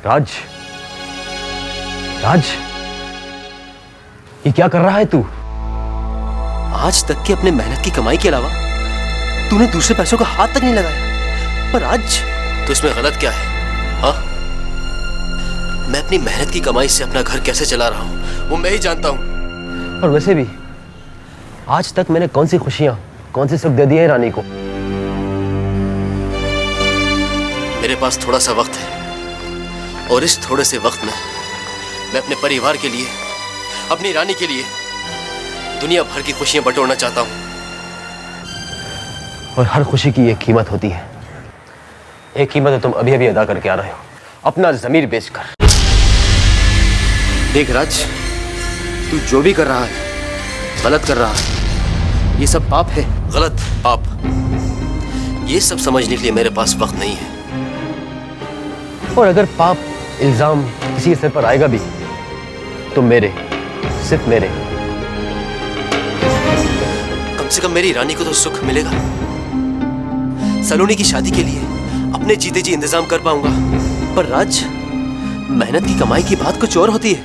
राज, राज, ये क्या कर रहा है तू? आज तक की अपने मेहनत की कमाई के अलावा तूने दूसरे पैसों का हाथ तक नहीं लगाया, पर आज तो इसमें गलत क्या है? हाँ, मैं अपनी मेहनत की कमाई से अपना घर कैसे चला रहा हूं वो मैं ही जानता हूं। और वैसे भी आज तक मैंने कौन सी खुशियां, कौन से सुख दे दिए हैं रानी को? मेरे पास थोड़ा सा वक्त है और इस थोड़े से वक्त में मैं अपने परिवार के लिए, अपनी रानी के लिए दुनिया भर की खुशियां बटोरना चाहता हूं। और हर खुशी की एक कीमत होती है। एक कीमत तो तुम अभी अभी अदा करके आ रहे हो, अपना ज़मीर बेचकर। देख राज, तू जो भी कर रहा है गलत कर रहा है। ये सब पाप है, गलत पाप। ये सब समझने के लिए मेरे पास वक्त नहीं है। और अगर पाप, इल्जाम किसी के सिर पर आएगा भी तो मेरे, सिर्फ मेरे। कम से कम मेरी रानी को तो सुख मिलेगा। सलोनी की शादी के लिए अपने जीते जी इंतजाम कर पाऊंगा। पर राज, मेहनत की कमाई की बात कुछ और होती है।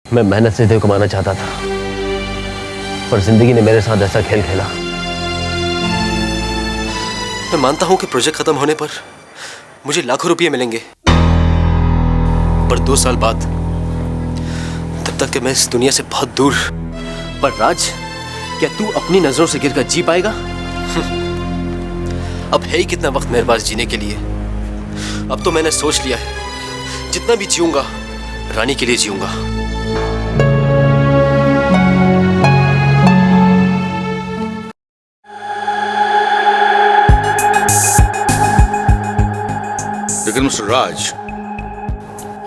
मैं मेहनत से देव कमाना चाहता था, पर जिंदगी ने मेरे साथ ऐसा खेल खेला। मैं मानता हूं कि प्रोजेक्ट खत्म होने पर मुझे लाखों रुपए मिलेंगे, पर 2 साल बाद, तब तक कि मैं इस दुनिया से बहुत दूर। पर राज, क्या तू अपनी नजरों से गिरकर जी पाएगा? अब है ही कितना वक्त मेरे पास जीने के लिए। अब तो मैंने सोच लिया है, जितना भी जीऊंगा रानी के लिए जीऊंगा। लेकिन मिस्टर राज,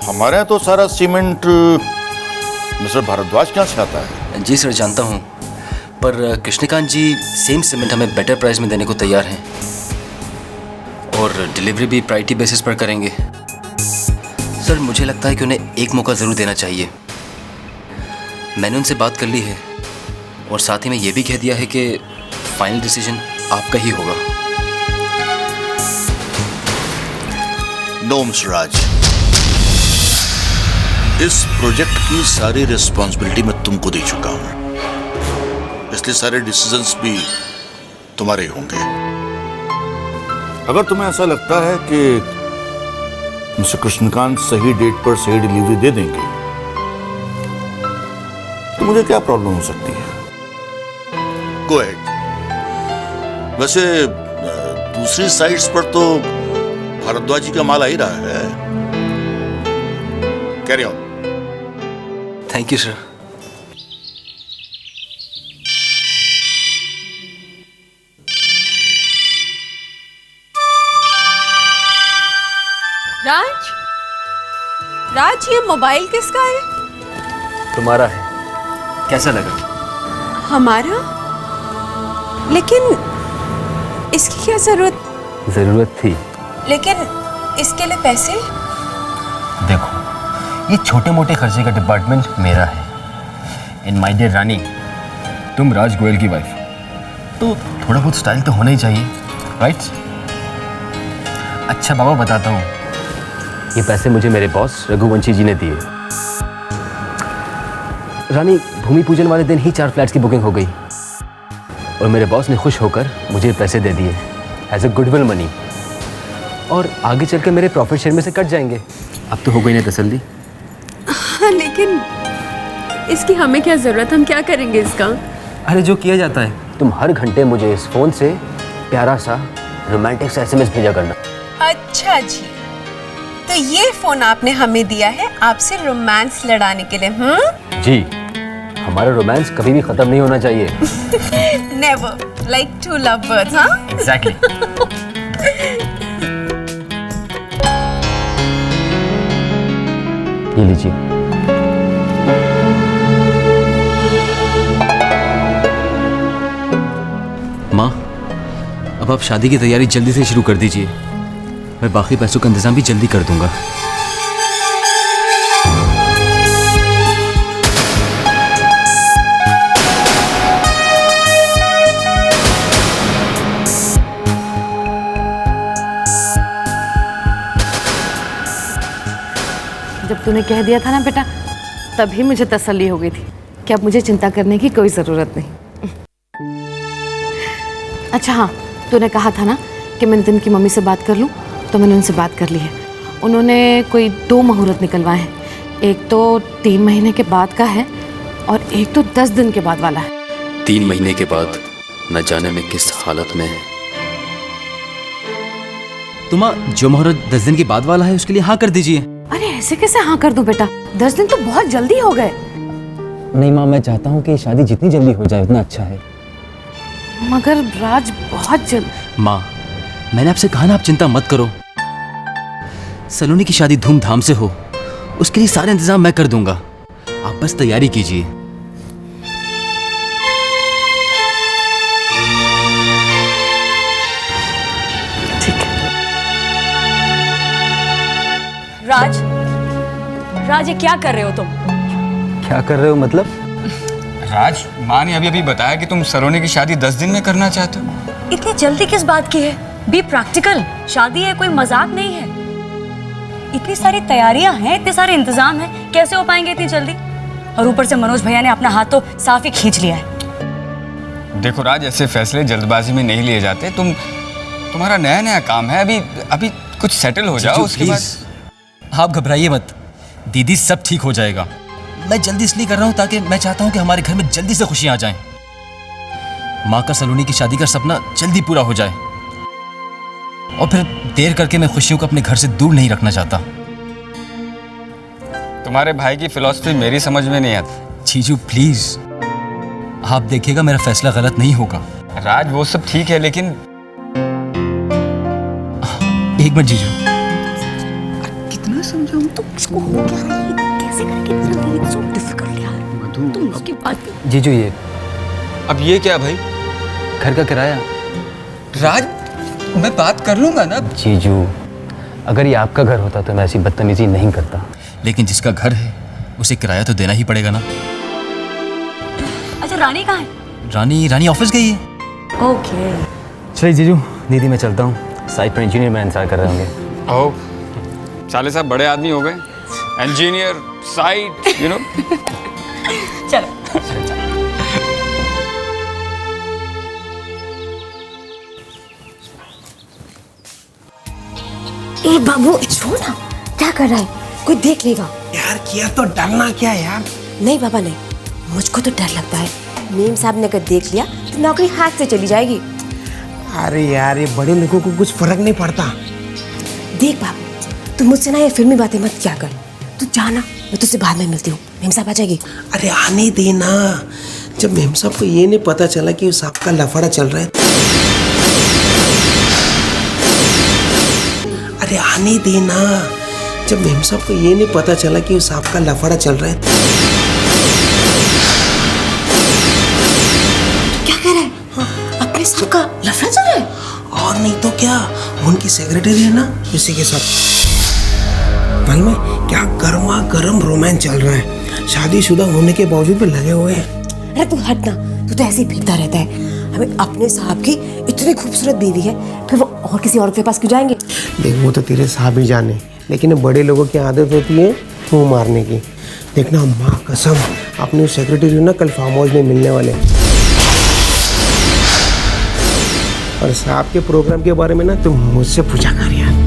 हमारे यहाँ तो सारा सीमेंट मिस्टर भारद्वाज के यहाँ से आता है। जी सर, जानता हूँ, पर कृष्णकांत जी सेम सीमेंट हमें बेटर प्राइस में देने को तैयार हैं और डिलीवरी भी प्रायोरिटी बेसिस पर करेंगे। सर, मुझे लगता है कि उन्हें एक मौका ज़रूर देना चाहिए। मैंने उनसे बात कर ली है और साथ ही में ये भी कह दिया है कि फाइनल डिसीजन आपका ही होगा। नो मिस्टर राज, इस प्रोजेक्ट की सारी रिस्पॉन्सिबिलिटी मैं तुमको दे चुका हूं, इसलिए सारे डिसीजंस भी तुम्हारे होंगे। अगर तुम्हें ऐसा लगता है कि मिस्टर कृष्णकांत सही डेट पर सही डिलीवरी दे देंगे तो मुझे क्या प्रॉब्लम हो सकती है? Go ahead. वैसे दूसरी साइट्स पर तो भारद्वाज जी का माल आ ही रहा है। Carry on. Thank you sir. Raj, Raj, ये मोबाइल किसका है? तुम्हारा है। कैसा लगा? हमारा? लेकिन इसकी क्या जरूरत थी। लेकिन इसके लिए पैसे? देखो, ये छोटे मोटे खर्चे का डिपार्टमेंट मेरा है। इन माय डियर रानी, तुम राज गोयल की वाइफ, तो थोड़ा बहुत स्टाइल तो होना ही चाहिए, राइट? अच्छा बाबा, बताता हूँ। ये पैसे मुझे मेरे बॉस रघुवंशी जी ने दिए। रानी, भूमि पूजन वाले दिन ही 4 फ्लैट्स की बुकिंग हो गई और मेरे बॉस ने खुश होकर मुझे पैसे दे दिए एज अ गुडविल मनी। और आगे चलकर मेरे प्रॉफिट शेयर में से कट जाएंगे। अब तो हो गई ना तसल्ली? हाँ, लेकिन इसकी हमें क्या जरूरत? हम क्या करेंगे इसका? अरे जो किया जाता है। तुम हर घंटे मुझे इस फोन से प्यारा सा रोमांटिक सा SMS भेजा करना। अच्छा जी, तो ये फोन आपने हमें दिया है आपसे रोमांस लड़ाने के लिए? जी, हमारा रोमांस कभी भी खत्म नहीं होना चाहिए। Never, like to lovers. हाँ, एग्जैक्टली। ये लीजिए। माँ, अब आप शादी की तैयारी जल्दी से शुरू कर दीजिए। मैं बाकी पैसों का इंतजाम भी जल्दी कर दूंगा। जब तूने कह दिया था ना बेटा, तभी मुझे तसल्ली हो गई थी कि अब मुझे चिंता करने की कोई ज़रूरत नहीं। अच्छा हाँ, तूने कहा था ना कि मैं नितिन की मम्मी से बात कर लूँ, तो मैंने उनसे बात कर ली है। उन्होंने कोई 2 मुहूर्त निकलवाए हैं। एक तो 3 महीने के बाद का है और एक तो 10 दिन के बाद वाला है। 3 महीने के बाद न जाने में किस हालत में है। तुम जो मुहूर्त 10 दिन के बाद वाला है उसके लिए हाँ कर दीजिए। अरे ऐसे कैसे हाँ कर दूं बेटा, 10 दिन तो बहुत जल्दी हो गए। नहीं माँ, मैं चाहता हूँ कि शादी जितनी जल्दी हो जाए उतना अच्छा है। मगर राज बहुत जल्द। माँ, मैंने आपसे कहा ना आप चिंता मत करो। सलोनी की शादी धूमधाम से हो, उसके लिए सारे इंतजाम मैं कर दूंगा। आप बस तैयारी कीजिए। राज, राज ये क्या कर रहे हो तुम? क्या कर रहे हो मतलब? राज, माँ ने अभी अभी बताया कि तुम सलोनी की शादी 10 दिन में करना चाहते हो। इतनी जल्दी किस बात की है? बी प्रैक्टिकल, शादी है, कोई मजाक नहीं है। इतनी सारी तैयारियां हैं, इतने सारे इंतजाम हैं, कैसे हो पाएंगे इतनी जल्दी? और ऊपर से मनोज भैया ने अपना हाथ तो साफ ही खींच लिया है। देखो राज, ऐसे फैसले जल्दबाजी में नहीं लिए जाते। तुम्हारा नया नया काम है, अभी कुछ सेटल हो जाओ, उसके बाद। आप घबराइए मत, दीदी सब ठीक हो जाएगा। मैं जल्दी इसलिए कर रहा हूँ ताकि मैं चाहता हूँ कि हमारे घर में जल्दी से खुशियाँ आ जाएं। माँ का सलोनी की शादी का सपना जल्दी पूरा हो जाए और फिर देर करके मैं खुशियों को अपने घर से दूर नहीं रखना चाहता। तुम्हारे भाई की फिलॉसफी मेरी समझ में नहीं आती। जीजू प्लीज, आप देखिएगा मेरा फैसला गलत नहीं होगा। राज, वो सब ठीक है, लेकिन एक मिनट जीजू। कितना समझाऊं तो इसको हो क्या रहा है? कैसे करके इट्स सो डिफिकल्ट यार। तुम उसकी बात। जीजू ये अब ये क्या भाई? घर का किराया। राज, मैं बात कर लूंगा ना। जीजू, अगर ये आपका घर होता तो मैं ऐसी बदतमीजी नहीं करता, लेकिन जिसका घर है उसे किराया तो देना ही पड़ेगा ना। अच्छा, रानी कहाँ है? रानी ऑफिस गई है। ओके। चलिए जीजू, दीदी मैं चलता हूँ। साइट पर इंजीनियर मैं इंतजार कर रहे होंगे। ओह, साले साहब बड़े आदमी हो गए। Engineer, site, you know. चलो। ए बाबू, छोड़ ना, क्या कर रहा है? कोई देख लेगा। यार किया तो डरना क्या यार? नहीं बाबा नहीं, मुझको तो डर लगता है। मीम साहब ने अगर देख लिया तो नौकरी हाथ से चली जाएगी। अरे यार, ये बड़े लोगों को कुछ फर्क नहीं पड़ता। देख बाबू, तू मुझसे ना ये फिल्मी बातें मत क्या कर। तू जाना, मैं तुझसे बाद में मिलती हूँ। मीम साहब आ जाएगी। अरे आने देना। जब मीम साहब को ये नहीं पता चला कि उस आपका लफड़ा चल रहा है, अरे आने देना। जब मीम साहब को ये नहीं पता चला कि उस आपका लफड़ा चल रहा है। क्या कह रहा है? हाँ, अपने साहब का लफड़ा चल रहा है? और नहीं तो क्या, उनकी सेक्रेटरी है ना, उसी के साथ मालूम है क्या गर्मा गर्म रोमांस चल रहा है। शादीशुदा होने के बावजूद भी लगे हुए हैं। अरे तू हट ना, तू तो ऐसे ही भीगता रहता है। हमें अपने साहब की इतनी खूबसूरत बीवी है, फिर वो और किसी औरत के पास क्यों जाएंगे? देख, वो तो तेरे साहब ही जाने, लेकिन बड़े लोगों की आदत होती है मुंह मारने की। देखना माँ कसम, अपने सेक्रेटरी ना कल फार्म हाउस में मिलने वाले। और साहब के प्रोग्राम के बारे में ना तुम मुझसे पूछा कर यार।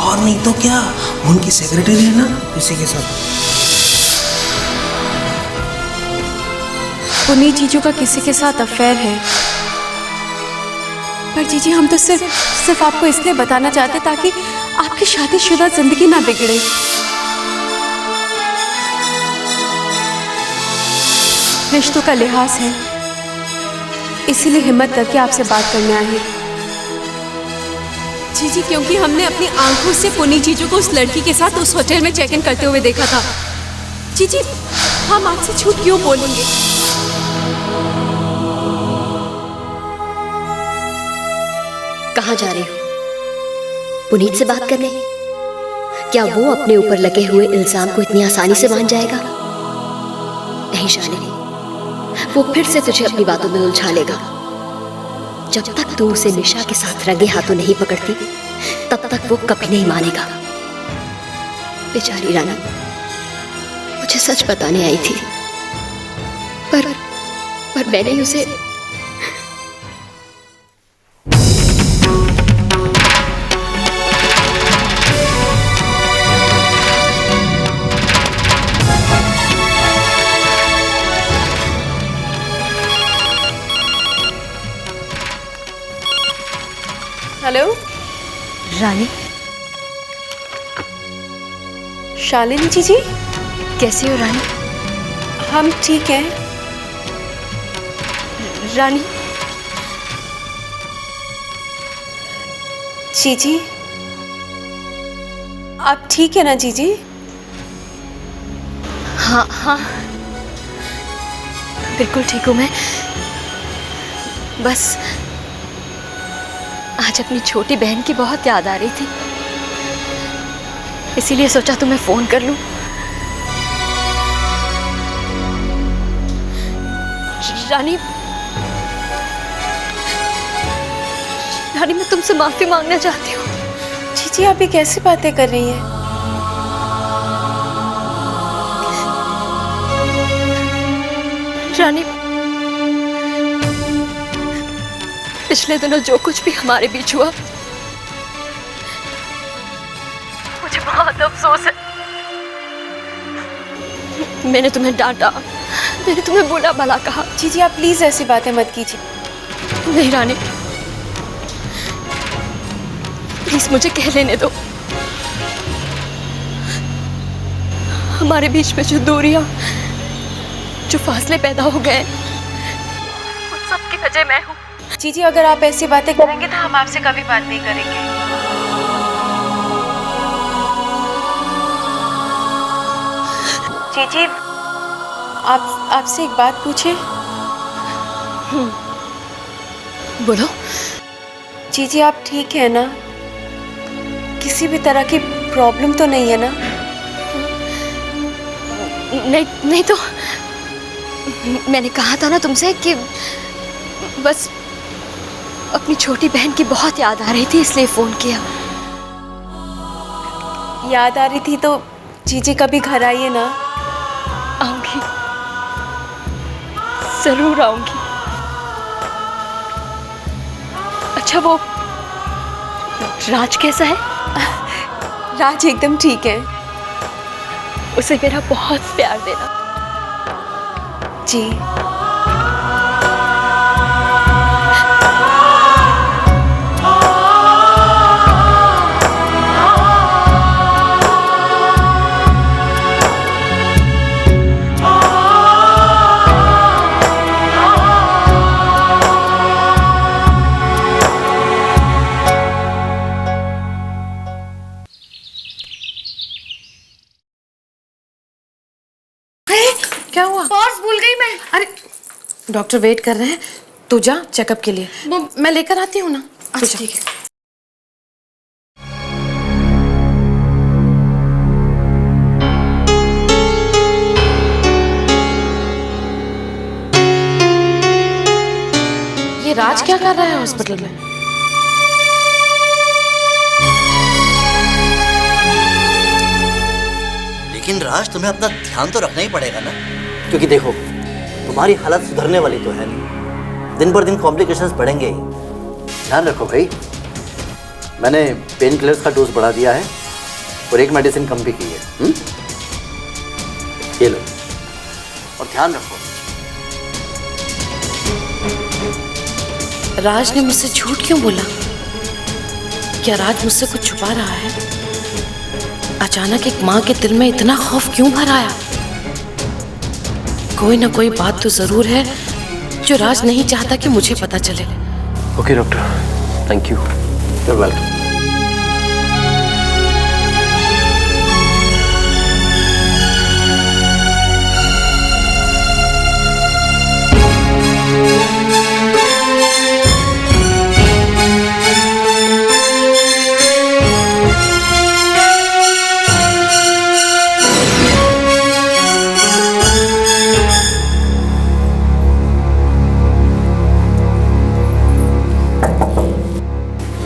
और नहीं तो क्या, उनकी सेक्रेटरी है ना, इसी के साथ। पुनीत जीजू का किसी के साथ अफेयर है, पर जीजी हम तो सिर्फ आपको इसलिए बताना चाहते ताकि आपकी शादीशुदा जिंदगी ना बिगड़े। रिश्तों का लिहाज है, इसीलिए हिम्मत करके आपसे बात करने आए हैं। जीजी, क्योंकि हमने अपनी आंखों से पुनीत जीजू को उस लड़की के साथ उस होटल में चेक इन करते हुए देखा था। जीजी, हम आपसे झूठ क्यों बोलेंगे? कहाँ जा रही हो? पुनीत से बात करने? क्या वो अपने ऊपर लगे हुए इल्जाम को इतनी आसानी से मान जाएगा? नहीं शालिनी, वो फिर से तुझे अपनी बातों में उलझा लेगा। जब तक तू उसे निशा के साथ रंगे हाथों नहीं पकड़ती, तब तक वो कभी नहीं मानेगा। बेचारी रानी मुझे सच बताने आई थी, पर मैंने ही उसे हेलो रानी। शालिनी जी कैसे हो रानी? हम ठीक हैं। रानी जीजी आप ठीक है ना जीजी? हाँ हाँ बिल्कुल ठीक हूँ मैं। बस आज अपनी छोटी बहन की बहुत याद आ रही थी, इसीलिए सोचा तुम्हें फोन कर लूं। रानी मैं तुमसे माफी मांगना चाहती हूँ। जीजी आप ये कैसी बातें कर रही हैं? रानी पिछले दिनों जो कुछ भी हमारे बीच हुआ, मुझे बहुत अफसोस है। मैंने तुम्हें डांटा, मैंने तुम्हें बुरा भला कहा। जीजी आप प्लीज ऐसी बातें मत कीजिए। नहीं रानी, प्लीज मुझे कह लेने दो। हमारे बीच में जो दूरियां, जो फासले पैदा हो गए, उन सब की वजह मैं हूँ। जीजी अगर आप ऐसी बातें करेंगे तो हम आपसे कभी बात नहीं करेंगे। जीजी आपसे एक बात पूछे? बोलो। जीजी आप ठीक है ना? किसी भी तरह की प्रॉब्लम तो नहीं है ना? नहीं तो मैंने कहा था ना तुमसे कि बस अपनी छोटी बहन की बहुत याद आ रही थी, इसलिए फोन किया। याद आ रही थी तो जीजी कभी घर आइए ना। आऊंगी, जरूर आऊंगी। अच्छा वो राज कैसा है? राज एकदम ठीक है। उसे मेरा बहुत प्यार देना। जी क्या हुआ? पर्स भूल गई मैं। अरे डॉक्टर वेट कर रहे हैं, तू जा चेकअप के लिए। मैं लेकर आती हूँ ना। अच्छा ठीक है। ये राज क्या कर रहा है हॉस्पिटल में? लेकिन राज तुम्हें अपना ध्यान तो रखना ही पड़ेगा ना, क्योंकि देखो तुम्हारी हालत सुधरने वाली तो है नहीं, दिन पर दिन कॉम्प्लिकेशंस बढ़ेंगे ही। ध्यान रखो भाई। मैंने पेन किलर्स का डोज बढ़ा दिया है और एक मेडिसिन कम भी की है। ये लो और ध्यान रखो। राज ने मुझसे झूठ क्यों बोला? क्या राज मुझसे कुछ छुपा रहा है? अचानक एक माँ के दिल में इतना खौफ क्यों भर आया? कोई ना कोई बात तो जरूर है जो राज नहीं चाहता कि मुझे पता चले। Okay doctor, thank you. You're welcome.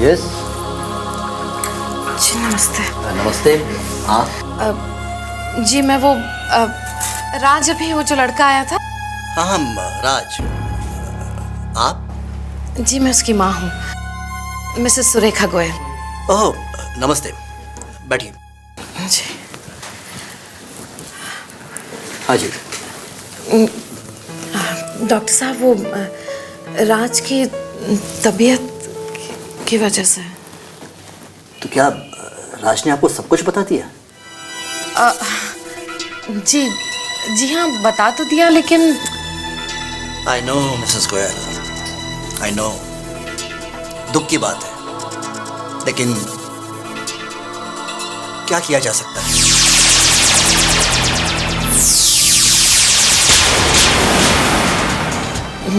Yes. जी नमस्ते। नमस्ते। हाँ जी मैं वो राज, अभी वो जो लड़का आया था। हाँ हम राज। आप? जी मैं उसकी माँ हूँ, मिसेस सुरेखा गोयल। ओह नमस्ते, बैठिए। जी। हाँ जी। डॉक्टर साहब वो राज की तबीयत की वजह से। तो क्या राज ने आपको सब कुछ बता दिया? जी जी हाँ बता तो दिया, लेकिन I know Mrs Goyal, I know, दुख की बात है, लेकिन क्या किया जा सकता है?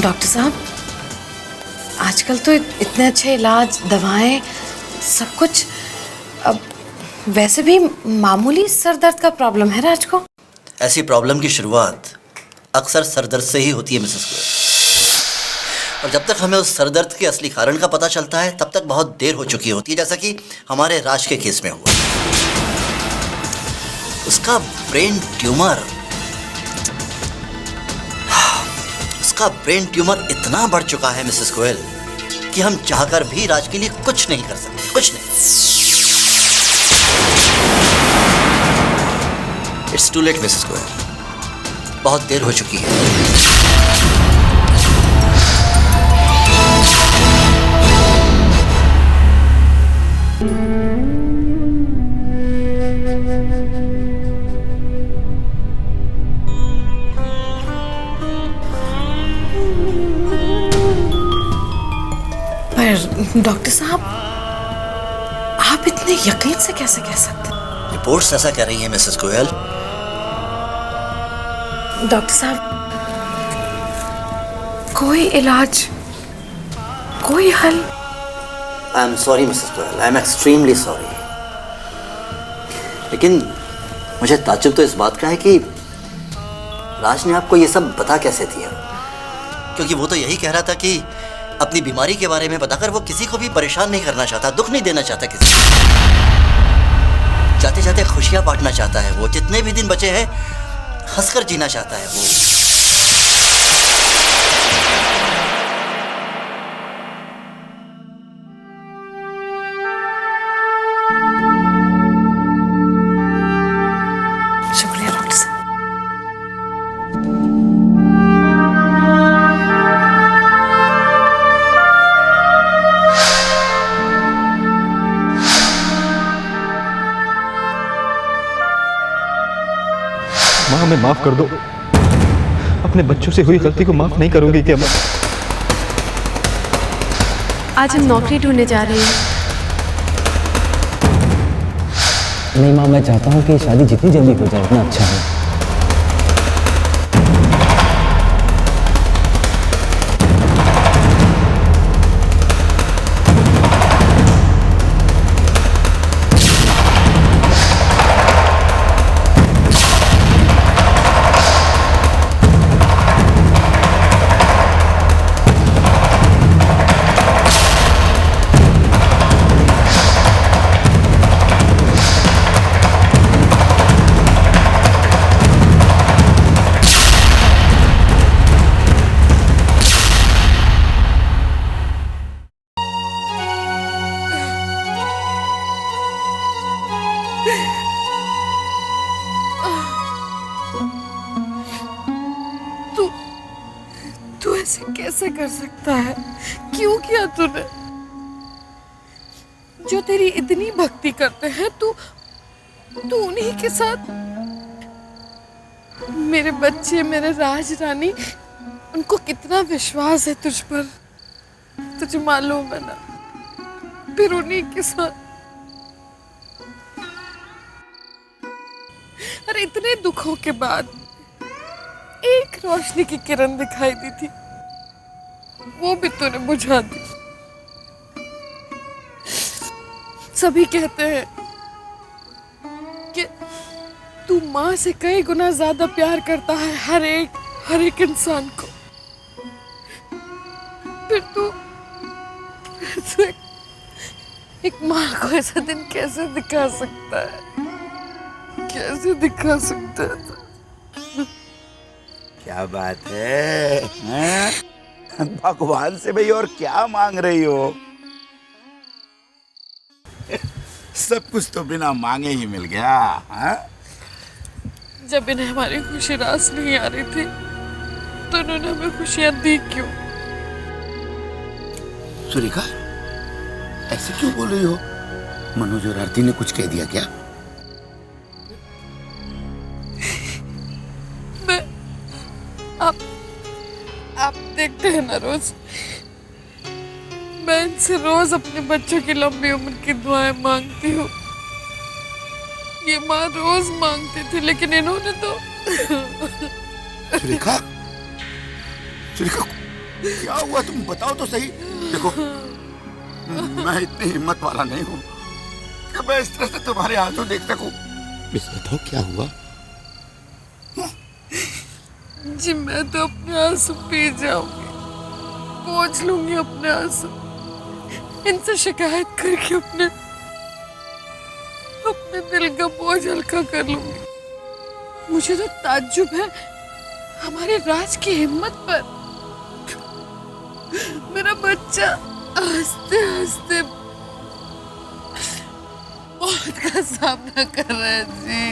डॉक्टर साहब आजकल तो इतने अच्छे इलाज, दवाएं, सब कुछ। अब वैसे भी मामूली सर दर्द का प्रॉब्लम है राज को। ऐसी प्रॉब्लम की शुरुआत अक्सर सरदर्द से ही होती है मिसेस गोयल, और जब तक हमें उस सरदर्द के असली कारण का पता चलता है तब तक बहुत देर हो चुकी होती है, जैसा कि हमारे राज के केस में हुआ। उसका ब्रेन ट्यूमर इतना बढ़ चुका है मिसेस गोयल कि हम चाहकर भी राज के लिए कुछ नहीं कर सकते, कुछ नहीं। It's too late Mrs Goyal, बहुत देर हो चुकी है। पर डॉक्टर साहब आप इतने यकीन से कैसे कह सकते हैं? रिपोर्ट्स ऐसा कह रही हैं मिसेस गोयल। डॉक्टर साहब कोई इलाज, कोई हल? I am sorry Mrs Goyal, I am extremely sorry, लेकिन मुझे ताज्जुब तो इस बात का है कि राज ने आपको ये सब बता कैसे दिया, क्योंकि वो तो यही कह रहा था कि अपनी बीमारी के बारे में बताकर वो किसी को भी परेशान नहीं करना चाहता, दुख नहीं देना चाहता किसी को, जाते जाते खुशियां बांटना चाहता है। वो जितने भी दिन बचे हैं हंसकर जीना चाहता है वो। शुक्रिया डॉक्टर साहब। माँ हमें माफ कर दो, अपने बच्चों से हुई गलती को माफ नहीं करूंगी क्या मैं? आज हम नौकरी ढूंढने जा रहे हैं। नहीं माँ, मैं चाहता हूँ कि शादी जितनी जल्दी हो जाए उतना अच्छा है। तू ऐसे कैसे कर सकता है? क्यों किया तूने? जो तेरी इतनी भक्ति करते हैं तू उन्हीं के साथ। मेरे बच्चे, मेरे राज रानी, उनको कितना विश्वास है तुझ पर, तुझे मालूम है ना? फिर उन्हीं के साथ। अरे इतने दुखों के बाद एक रोशनी की किरण दिखाई दी थी, वो भी तूने बुझा दी। सभी कहते हैं कि तू माँ से कई गुना ज्यादा प्यार करता है हर एक इंसान को। फिर तू एक माँ को ऐसा दिन कैसे दिखा सकता है, कैसे दिखा सकता है? क्या बात है, हैं? भगवान से भाई और क्या मांग रही हो? सब कुछ तो बिना मांगे ही मिल गया, हैं? जब इन्हें हमारी खुशी रास नहीं आ रही थी तो उन्होंने हमें खुशियां दी क्यों? सुरेखा, ऐसे क्यों बोल रही हो? मनोज और आरती ने कुछ कह दिया क्या? मैं आप देखते हैं ना रोज, मैं इनसे रोज अपने बच्चों की लंबी उम्र की दुआएं मांगती हूँ। ये माँ रोज मांगती थी, लेकिन इन्होंने तो सुरेखा, सुरेखा क्या हुआ, तुम बताओ तो सही। देखो, मैं इतनी हिम्मत वाला नहीं हूँ कि मैं इस तरह से तुम्हारे आंसू देख सकूं। बस बताओ क्या हुआ? जी मैं तो अपने आंसू पी जाऊंगी, पोंछ लूंगी अपने आंसू, इनसे शिकायत करके अपने दिल का बोझ हल्का कर लूंगी। मुझे तो ताज्जुब है हमारे राज की हिम्मत पर। मेरा बच्चा हंसते हंसते मौत का सामना कर रहा है जी,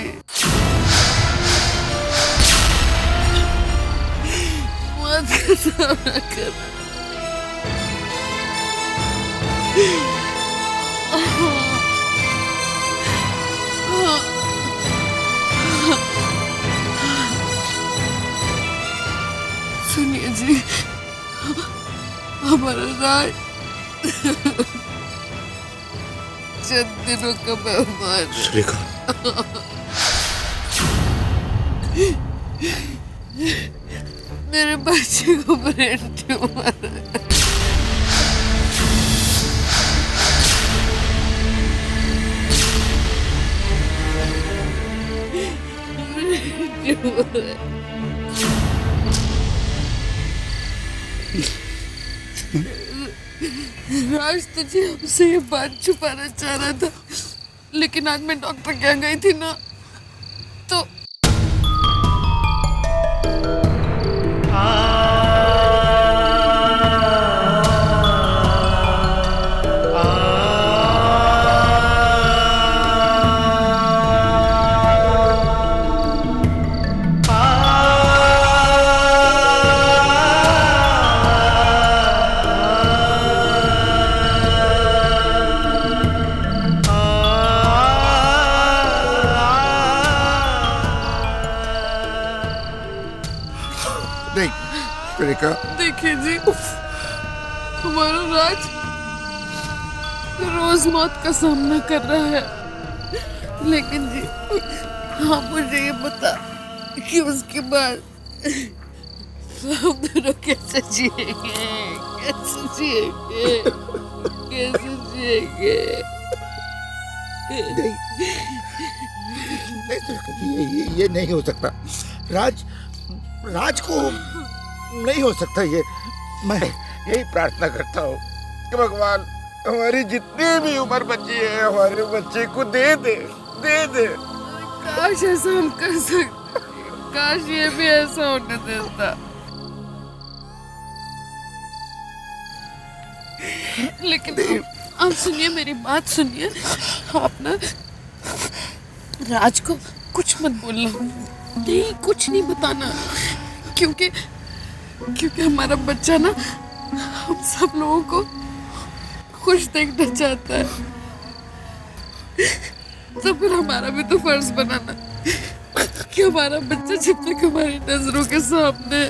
मौत का सामना कर रहा है। सुनिए जी, हमारा राज चंद दिनों का मेहमान है। मेरे बच्चे को ब्रेन ट्यूमर है। राज तुझे हमसे ये बात छुपाना चाह रहा था, लेकिन आज मैं डॉक्टर के यहाँ गई थी ना, तो देखिए जी, हमारा राज रोज मौत का सामना कर रहा है, लेकिन जी आप मुझे ये बता कि उसके बाद हम दोनों कैसे जिएंगे, कैसे जिएंगे, कैसे जिएंगे? ये नहीं हो सकता। राज को नहीं हो सकता ये। मैं यही प्रार्थना करता हूँ कि भगवान हमारी जितनी भी उम्र बची है हमारे बच्चे को दे दे। काश ऐसा हम कर सकते, काश ये भी ऐसा होने देता। लेकिन आप सुनिए, मेरी बात सुनिए, आप ना राज को कुछ मत बोलना, नहीं कुछ नहीं बताना, क्योंकि हमारा बच्चा ना हम सब लोगों को खुश देखना चाहता है। तो फिर हमारा भी तो फर्ज बनाना कि हमारा बच्चा जब तक हमारी नजरों के सामने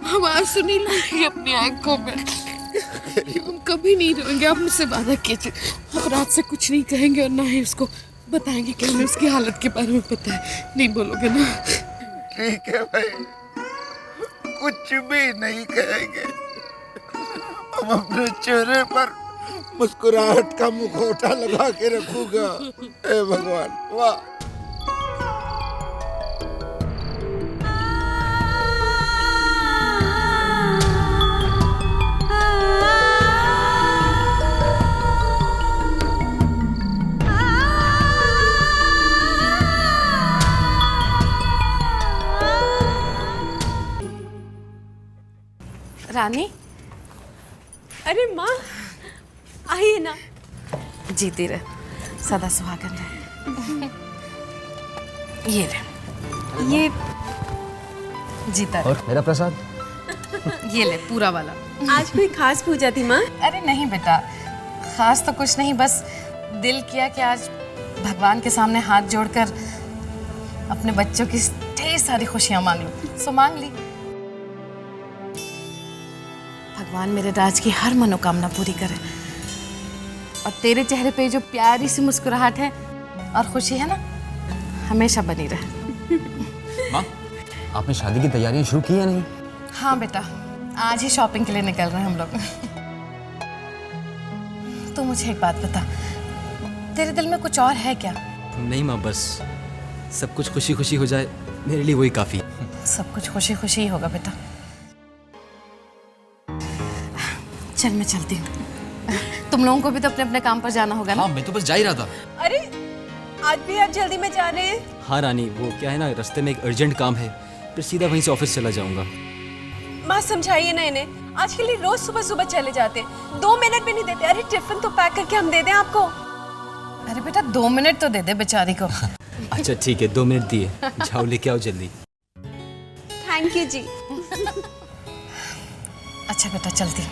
हम आंसू नहीं लाएंगे अपनी आंखों में, हम कभी नहीं रोएंगे। आप मुझसे वादा कीजिए, आप रात से कुछ नहीं कहेंगे और ना ही उसको बताएंगे कि हमें उसकी हालत के बारे में पता है। नहीं बोलोगे ना? ठीक है भाई, कुछ भी नहीं कहेंगे। हम अपने चेहरे पर मुस्कुराहट का मुखौटा लगा के रखूंगा। हे भगवान, वाह। अरे माँ आइए ना। जीती रहे, सदा सुहागन रहे। ये ले, ये जीता रहे। और मेरा प्रसाद? ये ले पूरा वाला। आज कोई खास पूजा थी माँ? अरे नहीं बेटा, खास तो कुछ नहीं, बस दिल किया कि आज भगवान के सामने हाथ जोड़कर अपने बच्चों की ढेर सारी खुशियां मांग लूं। सो मांग ली। भगवान मेरे राज की हर मनोकामना पूरी करे और तेरे चेहरे पे जो प्यारी सी मुस्कुराहट है और खुशी है ना, हमेशा बनी रहे। माँ, आपने शादी की तैयारियां शुरू की या नहीं? हाँ बेटा, आज ही शॉपिंग के लिए निकल रहे हैं हम लोग। तो मुझे एक बात बता, तेरे दिल में कुछ और है क्या? नहीं माँ, बस सब कुछ खुशी खुशी हो जाए मेरे लिए वही काफ़ी। सब कुछ खुशी खुशी ही होगा बेटा। चल मैं चलती हूँ। तुम लोगों को भी तो अपने अपने काम पर जाना होगा ना? हाँ, मैं तो बस जा ही रहा था। अरे आज भी आप जल्दी में जा रहे हैं? हाँ रानी, वो क्या है ना, रास्ते में एक अर्जेंट काम है, फिर सीधा वहीं से ऑफिस चला जाऊंगा। माँ समझाइए ना इन्हें, आज के लिए रोज सुबह सुबह चले जाते, 2 मिनट भी नहीं देते। अरे टिफिन तो पैक करके हम दे दें आपको? अरे बेटा 2 मिनट तो दे दे बेचारी को। अच्छा ठीक है, 2 मिनट दिए, जाओ लेके आओ जल्दी। थैंक यू जी। अच्छा बेटा चलती हूँ।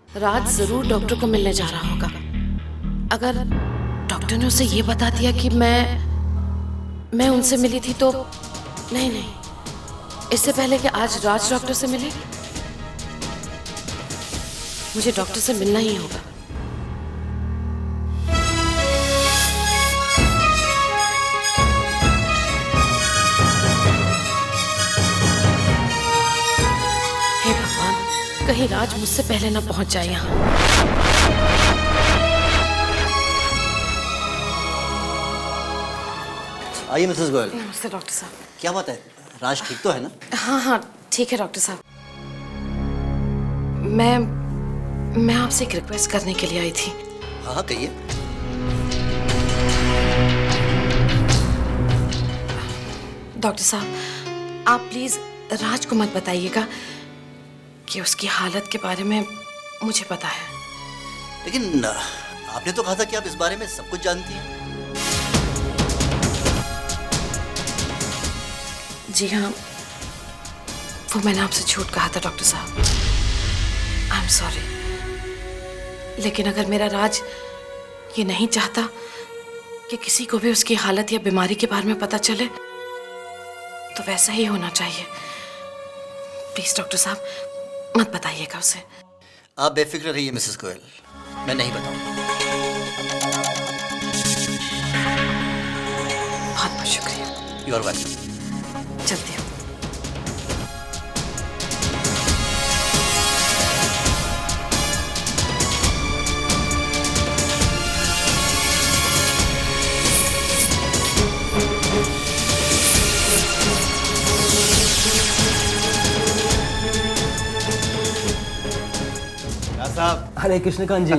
राज जरूर डॉक्टर को मिलने जा रहा होगा। अगर डॉक्टर ने उसे ये बता दिया कि मैं उनसे मिली थी तो नहीं, इससे पहले कि आज राज डॉक्टर से मिले, मुझे डॉक्टर से मिलना ही होगा। हे भगवान, कहीं राज मुझसे पहले ना पहुंच जाए यहाँ। आइए मिसेस गोयल। नमस्ते डॉक्टर साहब। क्या बात है, राज ठीक तो है ना? हाँ ठीक है डॉक्टर साहब। मैं आपसे एक रिक्वेस्ट करने के लिए आई थी। हाँ कहिए। डॉक्टर साहब, आप प्लीज राज को मत बताइएगा कि उसकी हालत के बारे में मुझे पता है। लेकिन आपने तो कहा था कि आप इस बारे में सब कुछ जानती हैं। जी हाँ, वो मैंने आपसे झूठ कहा था डॉक्टर साहब। I am sorry. लेकिन अगर मेरा राज ये नहीं चाहता कि किसी को भी उसकी हालत या बीमारी के बारे में पता चले, तो वैसा ही होना चाहिए। प्लीज डॉक्टर साहब मत बताइएगा उसे। आप बेफिक्र रहिए मिसेस गोयल, मैं नहीं बताऊंगा। बहुत बहुत शुक्रिया। You are welcome. चलती हूँ। साहब। अरे कृष्णकांत जी,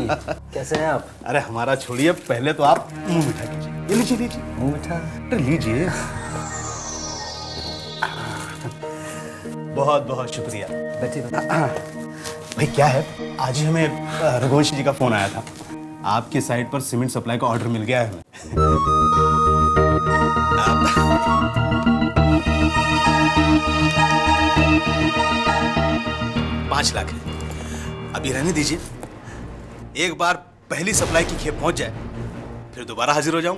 कैसे हैं आप? अरे हमारा छोड़िए, पहले तो आप मुंह मीठा कीजिए। ये लीजिए लीजिए मुंह मीठा। अरे लीजिए। बहुत बहुत शुक्रिया। बैठिए। भाई क्या है, आज ही हमें रघुवंश जी का फोन आया था। आपकी साइट पर सीमेंट सप्लाई का ऑर्डर मिल गया है हमें। 5 लाख है। अभी रहने दीजिए, एक बार पहली सप्लाई की खेप पहुंच जाए, फिर दोबारा हाजिर हो जाऊं।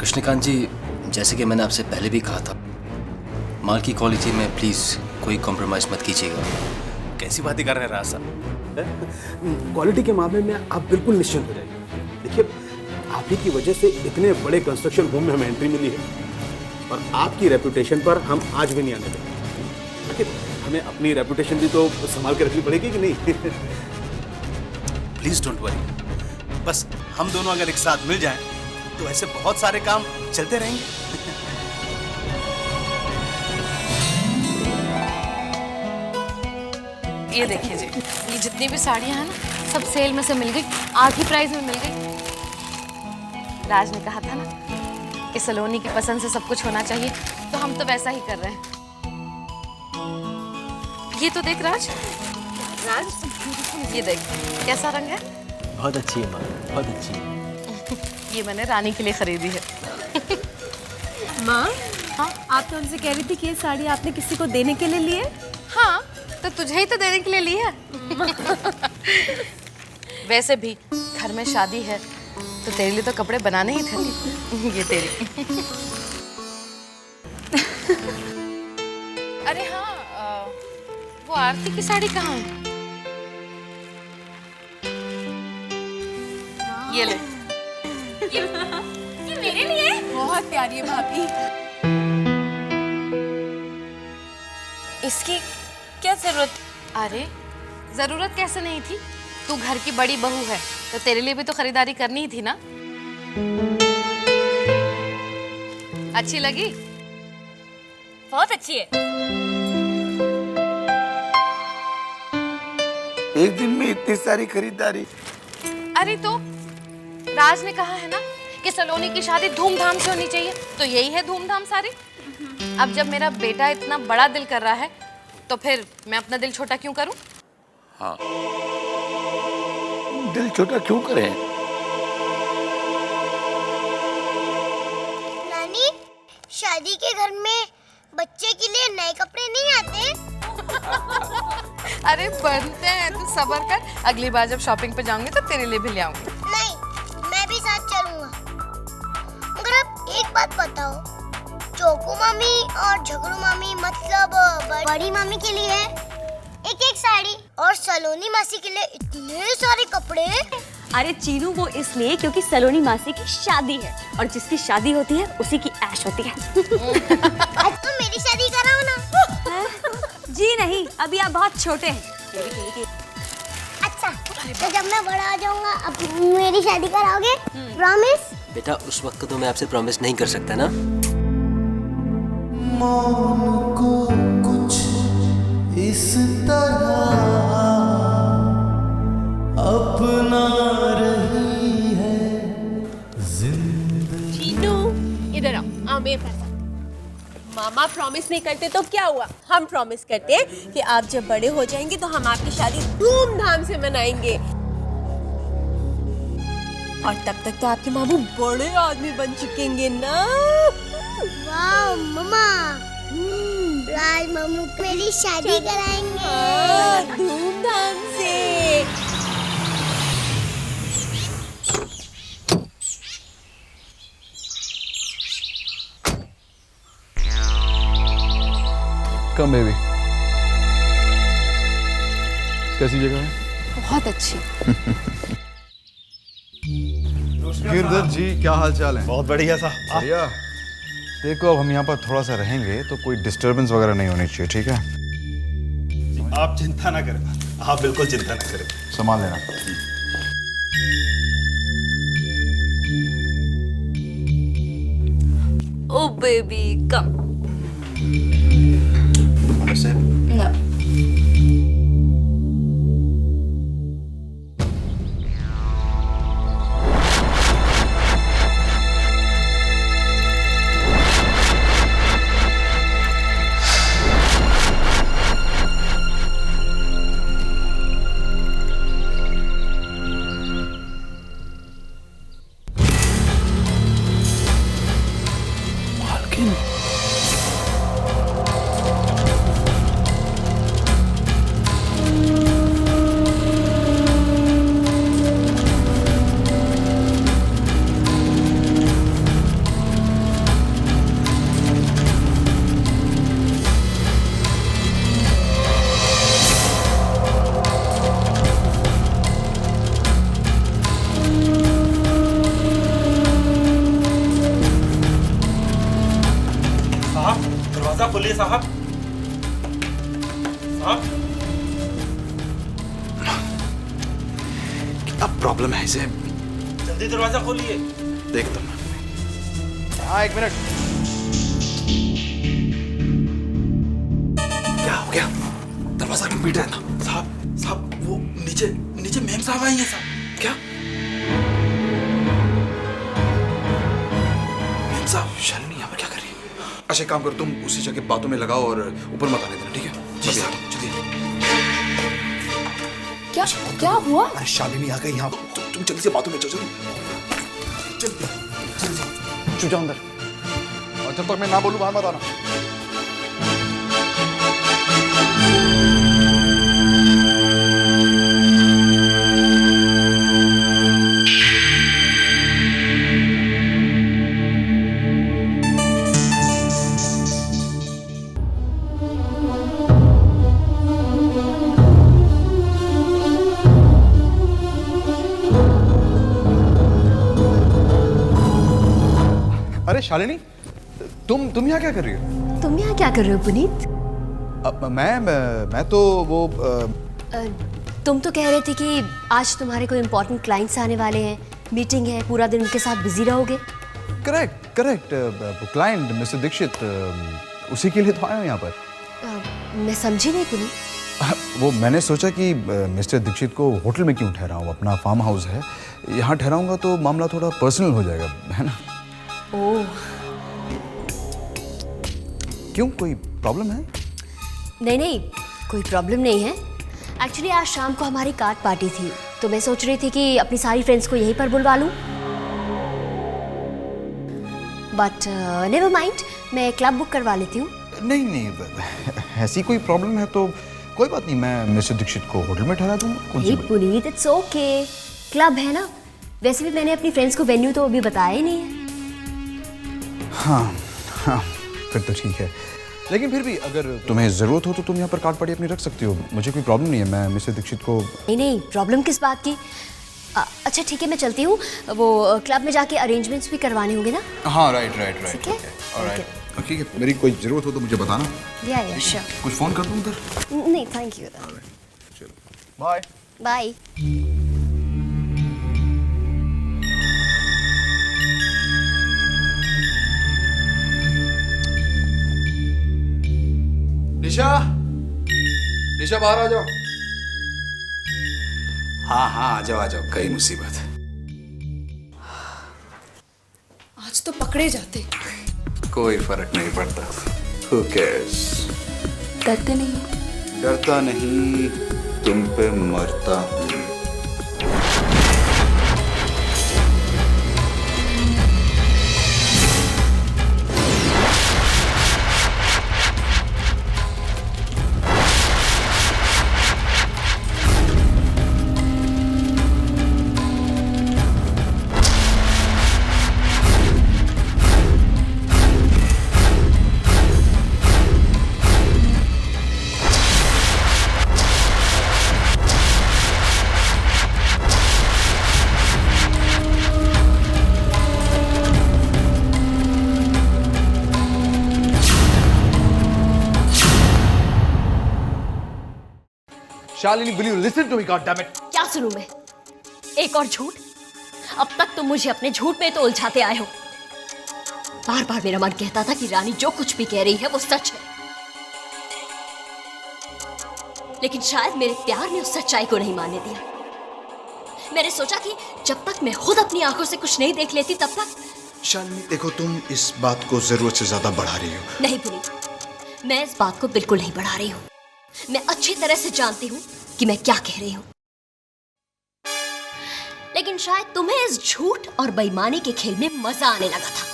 कृष्णकांत जी, जैसे कि मैंने आपसे पहले भी कहा था, माल की क्वालिटी में प्लीज़ कोई कॉम्प्रोमाइज़ मत कीजिएगा। कैसी बातें कर रहे हैं राज साहब? क्वालिटी के मामले में आप बिल्कुल निश्चिंत हो जाइए। देखिए, आप ही की वजह से इतने बड़े कंस्ट्रक्शन बूम में हमें एंट्री मिली है और आपकी रेपुटेशन पर हम आज भी नहीं आने देंगे। देखिए, हमें अपनी रेपुटेशन भी तो संभाल के रखनी पड़ेगी कि नहीं? Please don't worry. बस हम दोनों अगर एक साथ मिल जाएं तो ऐसे बहुत सारे काम चलते रहेंगे। ये देखिए जी, ये जितनी भी साड़ियाँ हैं ना, सब सेल में से मिल गई, आधी प्राइस में मिल गई। राज ने कहा था ना कि सलोनी की पसंद से सब कुछ होना चाहिए, तो हम तो वैसा ही कर रहे हैं। ये तो देख राज, ये देख कैसा रंग है। बहुत अच्छी है माँ, बहुत अच्छी है। ये मैंने रानी के लिए खरीदी है। माँ, हाँ आप तो उनसे कह रही थी कि ये साड़ी आपने किसी को देने के लिए ली है। हाँ तो तुझे ही तो देने के लिए ली है। वैसे भी घर में शादी है तो तेरे लिए तो कपड़े बनाने ही थे। ये तेरी। अरे हाँ, वो आरती की साड़ी कहाँ है? ये ले। ये मेरे लिए बहुत प्यारी है भाभी। इसकी क्या जरूरत? अरे जरूरत कैसे नहीं थी? तू घर की बड़ी बहू है तो तेरे लिए भी तो खरीदारी करनी ही थी ना। अच्छी लगी? बहुत अच्छी है। एक दिन में इतनी सारी खरीदारी। अरे तो राज ने कहा है ना कि सलोनी की शादी धूमधाम से होनी चाहिए, तो यही है धूमधाम सारी। अब जब मेरा बेटा इतना बड़ा दिल कर रहा है तो फिर मैं अपना दिल छोटा क्यों करूं? हाँ, दिल छोटा क्यों करें? नानी, शादी के घर में बच्चे के लिए नए कपड़े नहीं आते? अरे बनते हैं, तू सब्र कर। अगली बार जब शॉपिंग पे जाऊंगी तो तेरे लिए भी ले आऊंगी। नहीं, मैं भी साथ चलूंगा। मगर अब एक बात बताओ, चोकू मामी और झगड़ू मामी मतलब बड़ी मामी के लिए एक एक साड़ी और सलोनी मासी के लिए इतने सारे कपड़े। अरे चीनू, वो इसलिए क्योंकि सलोनी मासी की शादी है और जिसकी शादी होती है उसी की ऐश होती है। आज तो मेरी शादी कराओ ना। जी नहीं, अभी आप बहुत छोटे हैं। अच्छा, तो जब मैं बड़ा हो जाऊंगा अब मेरी शादी कराओगे? प्रॉमिस? बेटा उस वक्त तो मैं आपसे प्रॉमिस नहीं कर सकता ना। मौन को कुछ इस तरह अपना रही है जिंदगी। चीनू, इधर आओ मेरे पास। मामा प्रॉमिस नहीं करते तो क्या हुआ? हम प्रॉमिस करते हैं कि आप जब बड़े हो जाएंगे तो हम आपकी शादी धूमधाम से मनाएंगे। और तब तक तो आपके मामू बड़े आदमी बन चुकेंगे ना। वाह मम्मा, राज मामू मेरी शादी कराएंगे धूमधाम से। कम बेबी, कैसी जगह है? बहुत अच्छी। गिरधर जी, क्या हाल चाल है? बहुत बढ़िया सा। बढ़िया। देखो अब हम यहाँ पर थोड़ा सा रहेंगे तो कोई डिस्टरबेंस वगैरह नहीं होनी चाहिए, ठीक है? आप चिंता ना करें, आप बिल्कुल चिंता ना करें। संभाल लेना। ओ बेबी कम। No. दरवाजा खोलिए साहब। साहब, क्या प्रॉब्लम है इसे? जल्दी दरवाजा खोलिए। देखता हूँ। हाँ, एक मिनट। क्या हो गया? दरवाजा क्यों पीट रहा था? साहब, वो नीचे मेम साहब आई है साहब। क्या? मेम राजा, शालिनी यहाँ पर क्या कर रही है? अच्छा एक काम करो, तुम उसी जगह बातों में लगाओ और ऊपर मत आने देना, ठीक है? चलिए क्या क्या हुआ? अरे शालिनी आ गई यहाँ, तुम जल्दी से बातों में चलो, जल्दी चुप जाओ अंदर, और जब तक मैं ना बोलूं बाहर मत आना। अरे शालिनी, तुम यहाँ क्या कर रही हो? तुम यहाँ क्या कर रहे हो पुनीत? मैं तो वो तुम तो कह रहे थे कि आज तुम्हारे कोई इम्पोर्टेंट क्लाइंट्स आने वाले हैं, मीटिंग है, पूरा दिन उनके साथ बिजी रहोगे। करेक्ट क्लाइंट मिस्टर दीक्षित, उसी के लिए तो आया हूँ यहाँ पर। मैं समझी नहीं पुनीत। वो मैंने सोचा कि मिस्टर दीक्षित को होटल में क्यों ठहराऊँ, अपना फार्म हाउस है, यहाँ ठहराऊंगा तो मामला थोड़ा पर्सनल हो जाएगा, है ना? ओह, क्यों, कोई प्रॉब्लम है? नहीं, कोई प्रॉब्लम नहीं है। एक्चुअली आज शाम को हमारी कार्ड पार्टी थी, तो मैं सोच रही थी कि अपनी सारी फ्रेंड्स को यहीं पर बुलवा लूं। बट नेवर माइंड, मैं क्लब बुक करवा लेती हूँ। नहीं, ऐसी कोई प्रॉब्लम है तो कोई बात नहीं, मैं मिस्टर दीक्षित को होटल में ठहरा दूँगा। पुनीत, इट्स ओके, क्लब है ना। वैसे भी मैंने अपनी फ्रेंड्स को वेन्यू तो अभी बताया ही नहीं है। हाँ, फिर तो ठीक है, लेकिन फिर भी अगर तुम्हें ज़रूरत हो तो तुम यहाँ पर कार्ड पार्टी अपनी रख सकती हो, मुझे कोई प्रॉब्लम नहीं है। मैं मिस्टर दीक्षित को नहीं, प्रॉब्लम किस बात की? अच्छा ठीक है, मैं चलती हूँ। वो क्लब में जाके अरेंजमेंट्स भी करवाने होंगे ना? हाँ, राइट। ठीक है, ठीक है, मेरी कोई ज़रूरत हो तो मुझे बताना। या श्योर। कुछ फ़ोन कर दूँ उधर? नहीं, थैंक यू। चलो, बाय। बाय। निशा बाहर आ जाओ। हाँ, आ जाओ, कई मुसीबत। आज तो पकड़े जाते। कोई फर्क नहीं पड़ता। Who cares? डरते नहीं? डरता नहीं, तुम पे मरता हूँ। Shalini, will you listen to me, goddammit? क्या सुनूं मैं? एक और झूठ? अब तक तुम मुझे अपने झूठ में तो उलझाते आए हो। बार बार मेरा मन कहता था कि रानी जो कुछ भी कह रही है वो सच है, लेकिन शायद मेरे प्यार ने उस सच्चाई को नहीं मानने दिया। मैंने सोचा कि जब तक मैं खुद अपनी आंखों से कुछ नहीं देख लेती तब तक। शालिनी देखो, तुम इस बात को जरूरत से ज्यादा बढ़ा रही हो। नहीं पुनीत, मैं इस बात को बिल्कुल नहीं बढ़ा रही हूँ। मैं अच्छी तरह से जानती हूँ कि मैं क्या कह रही हूँ, लेकिन शायद तुम्हें इस झूठ और बेईमानी के खेल में मजा आने लगा था।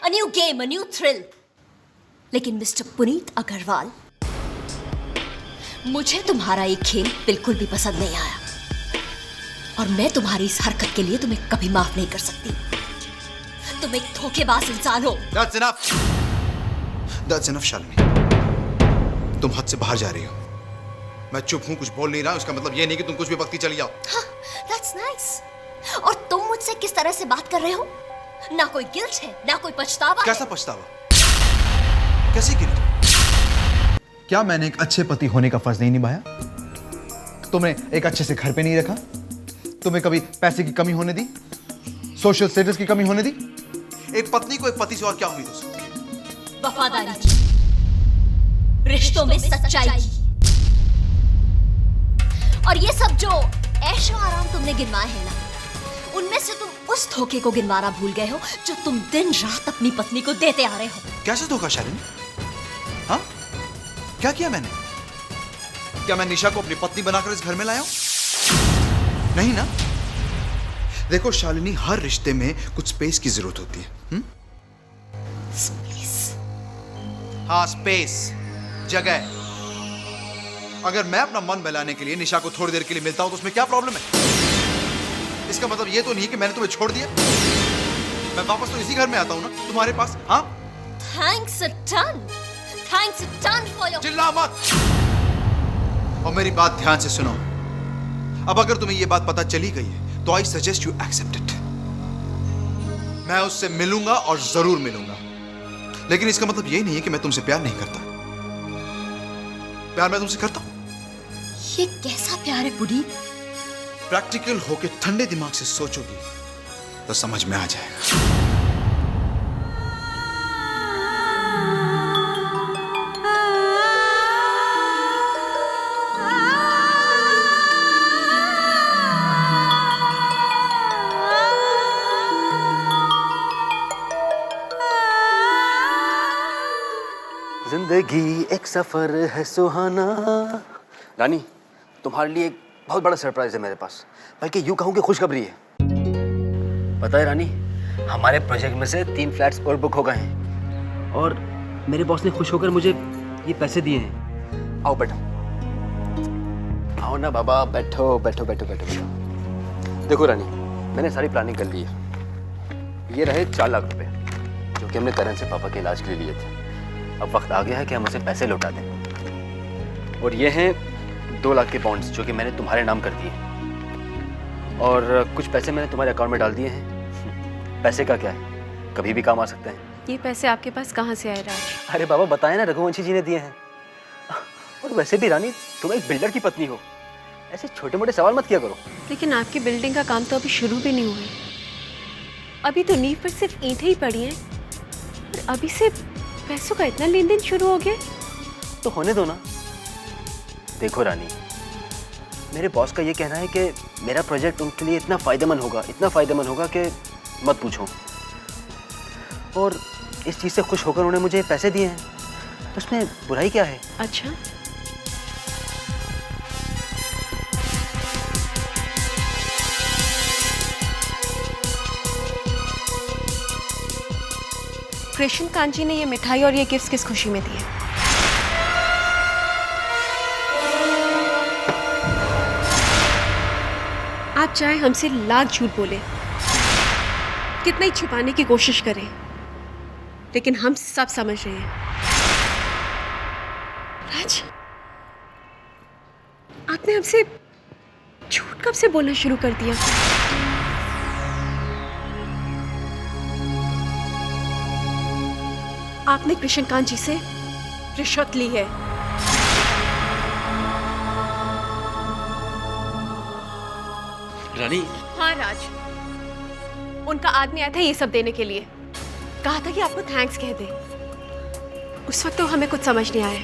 A new game, a new thrill। लेकिन मिस्टर पुनीत अग्रवाल, मुझे तुम्हारा ये खेल बिल्कुल भी पसंद नहीं आया, और मैं तुम्हारी इस हरकत के लिए तुम्हें कभी माफ नहीं कर सकती। तुम एक धोखेबाज इंसान हो। That's enough। That's enough, Shalini. तुम हद से बाहर जा रही हो। मैं चुप हूं, कुछ बोल नहीं रहा, उसका मतलब ये नहीं कि तुम कुछ भी बकती चली जाओ। हाँ, that's nice। और तुम मुझसे किस तरह से बात कर रहे हो? ना कोई गिल्ट है, ना कोई पछतावा। कैसा पछतावा? कैसी गिल्ट? क्या मैंने एक अच्छे पति होने का फर्ज नहीं निभाया? तुम्हें एक अच्छे से घर पे नहीं रखा? तुम्हें कभी पैसे की कमी होने दी? सोशल स्टेटस की कमी होने दी? एक पत्नी को एक पति से और क्या उम्मीद हो सकती है? वफादारी की, रिश्तों में सच्चाई की, और ये सब जो ऐशो आराम तुमने गिनवाए हैं ना, उनमें इनमें से तुम उस धोखे को गिनवाना भूल गए हो जो तुम दिन रात अपनी पत्नी को देते आ रहे हो। कैसे धोखा शालिनी? हाँ, क्या किया मैंने? क्या मैं निशा को अपनी पत्नी बनाकर इस घर में लाया हूं? नहीं ना। देखो शालिनी, हर रिश्ते में कुछ स्पेस की जरूरत होती है। स्पेस? हाँ, स्पेस, जगह। अगर मैं अपना मन बहलाने के लिए निशा को थोड़ी देर के लिए मिलता हूं तो उसमें क्या प्रॉब्लम है? इसका मतलब ये तो नहीं कि मैंने तुम्हें छोड़ दिया। मैं वापस तो इसी घर में आता हूं ना, तुम्हारे पास। हाँ, thanks a ton. Thanks a ton for your. चिल्ला मत और मेरी बात ध्यान से सुनो। अब अगर तुम्हें ये बात पता चली गई है तो I suggest you accept it. मैं उससे मिलूंगा और जरूर मिलूंगा, लेकिन इसका मतलब ये नहीं है कि मैं तुमसे प्यार नहीं करता। प्यार मैं तुमसे करता हूं। ये कैसा प्यार है बुढ़ी? प्रैक्टिकल होके ठंडे दिमाग से सोचोगी तो समझ में आ जाएगा। जिंदगी एक सफर है सुहाना। रानी, तुम्हारे लिए एक बहुत बड़ा सरप्राइज है मेरे पास, बल्कि यूं कहूं कि खुशखबरी है। पता है रानी, हमारे प्रोजेक्ट में से 3 फ्लैट्स और बुक हो गए हैं और मेरे बॉस ने खुश होकर मुझे ये पैसे दिए हैं। आओ बैठो। आओ ना बाबा, बैठो बैठो बैठो बैठो बैठो। देखो रानी, मैंने सारी प्लानिंग कर ली है। ये रहे 4 लाख रुपए जो कि हमने करण से पापा के इलाज के लिए लिए थे। अब वक्त आ गया है कि हम उसे पैसे लौटा दें। और ये हैं 2 लाख के बॉन्ड्स जो कि मैंने तुम्हारे नाम कर दिए, और कुछ पैसे मैंने तुम्हारे अकाउंट में डाल दिए हैं। पैसे का क्या है, कभी भी काम आ सकते हैं। ये पैसे आपके पास कहाँ से आए राज? अरे बाबा, बताए ना, रघुवंशी जी ने दिए हैं। और वैसे भी रानी, तुम एक बिल्डर की पत्नी हो, ऐसे छोटे मोटे सवाल मत किया करो। लेकिन आपकी बिल्डिंग का काम तो अभी शुरू भी नहीं हुआ है। अभी तो नींव पर सिर्फ ईंटें ही पड़ी हैं और अभी से पैसों का इतना लेन देन शुरू हो गया। तो होने दो ना। देखो रानी, मेरे बॉस का ये कहना है कि मेरा प्रोजेक्ट उनके लिए इतना फ़ायदेमंद होगा कि मत पूछो। और इस चीज़ से खुश होकर उन्होंने मुझे पैसे दिए हैं, तो उसमें बुराई क्या है? अच्छा, कृष्णकांत जी ने ये मिठाई और ये गिफ्ट्स किस खुशी में दिए? आप चाहे हमसे लाख झूठ बोले, कितना ही छुपाने की कोशिश करें, लेकिन हम सब समझ रहे हैं। राज, आपने हमसे झूठ कब से बोलना शुरू कर दिया? आपने कृष्णकांत जी से रिश्वत ली है। रानी। हाँ राज, उनका आदमी आया था ये सब देने के लिए, कहा था कि आपको थैंक्स कह दे। उस वक्त तो हमें कुछ समझ नहीं आया,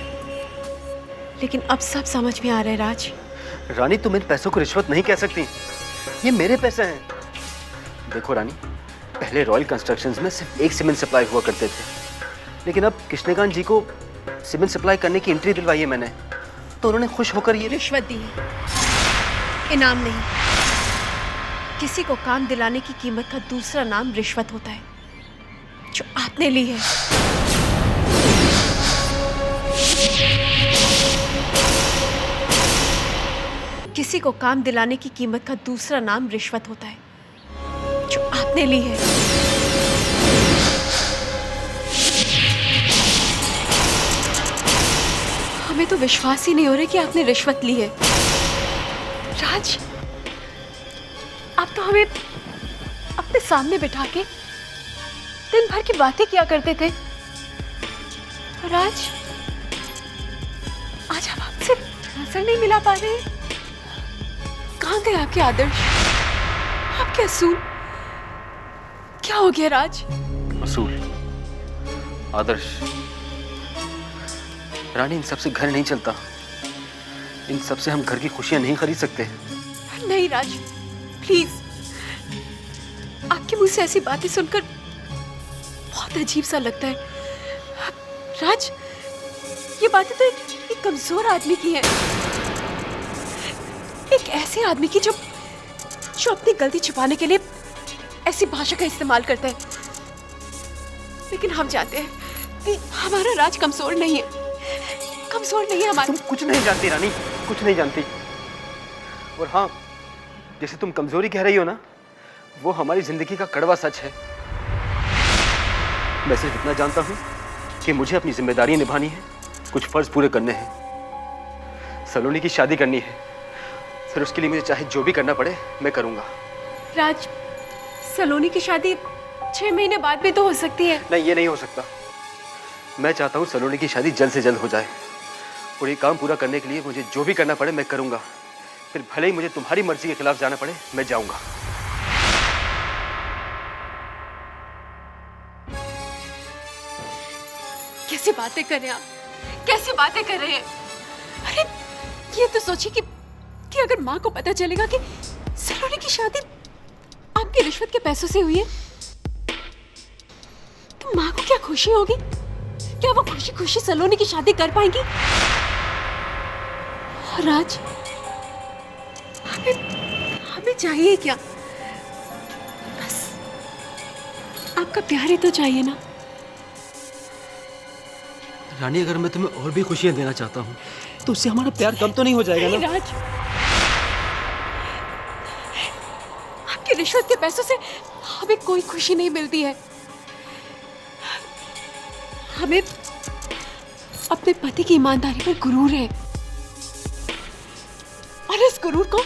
लेकिन अब सब समझ में आ रहा है राज। रानी, तुम इन पैसों को रिश्वत नहीं कह सकती, ये मेरे पैसे हैं। देखो रानी, पहले रॉयल कंस्ट्रक्शंस में सिर्फ एक सीमेंट सप्लाई हुआ करते थे, लेकिन अब कृष्णकांत जी को सीमेंट सप्लाई करने की एंट्री दिलवाई है मैंने, तो उन्होंने खुश होकर ये रिश्वत दी है, इनाम नहीं। किसी को काम दिलाने की कीमत का दूसरा नाम रिश्वत होता है, जो आपने ली है। किसी को काम दिलाने की कीमत का दूसरा नाम रिश्वत होता है, जो आपने ली है। हमें तो विश्वास ही नहीं हो रहा कि आपने रिश्वत ली है। राज, आप तो हमें अपने सामने बिठा के दिन भर की बातें किया करते थे, और आज आप हमसे नजर नहीं मिला पा रहे हैं। कहाँ गए आपके आदर्श, आपके असूल? क्या हो गया राज? असूल, आदर्श, रानी, इन सबसे घर नहीं चलता, इन सबसे हम घर की खुशियां नहीं खरीद सकते। नहीं राज, प्लीज, आपके मुंह से ऐसी बातें सुनकर बहुत अजीब सा लगता है। राज, ये बातें तो एक कमजोर आदमी की है, एक ऐसे आदमी की जो अपनी गलती छुपाने के लिए ऐसी भाषा का इस्तेमाल करता है। लेकिन हम जानते हैं कि हमारा राज कमजोर नहीं है, कमजोर नहीं है हमारा। तुम कुछ नहीं जानती रानी, कुछ नहीं जानती। और हाँ, जैसे तुम कमजोरी कह रही हो ना, वो हमारी जिंदगी का कड़वा सच है। मैं सिर्फ इतना जानता हूँ कि मुझे अपनी जिम्मेदारी निभानी है, कुछ फर्ज पूरे करने हैं। सलोनी की शादी करनी है, फिर उसके लिए मुझे चाहे जो भी करना पड़े मैं करूँगा। राज, सलोनी की शादी 6 महीने बाद भी तो हो सकती है। नहीं, ये नहीं हो सकता। मैं चाहता हूँ सलोनी की शादी जल्द से जल्द हो जाए, और ये काम पूरा करने के लिए मुझे जो भी करना पड़े मैं करूँगा। फिर भले ही मुझे तुम्हारी मर्जी के खिलाफ जाना पड़े, मैं जाऊँगा। कैसी बातें कर रहे हैं आप, कैसी बातें कर रहे हैं? अरे ये तो सोचिए कि अगर माँ को पता चलेगा कि सलोनी की शादी आपकी रिश्वत के पैसों से हुई है, तो माँ को क्या खुशी होगी? क्या वो खुशी खुशी सलोनी की शादी कर पाएंगी? राज, हमें चाहिए क्या? बस आपका प्यार ही तो चाहिए ना। रानी, अगर मैं तुम्हें और भी खुशियां देना चाहता हूँ तो उससे हमारा प्यार कम तो नहीं हो जाएगा ना? राज, आपकी रिश्वत के पैसों से हमें कोई खुशी नहीं मिलती है। हमें अपने पति की ईमानदारी पर गुरूर है, और इस गुरूर को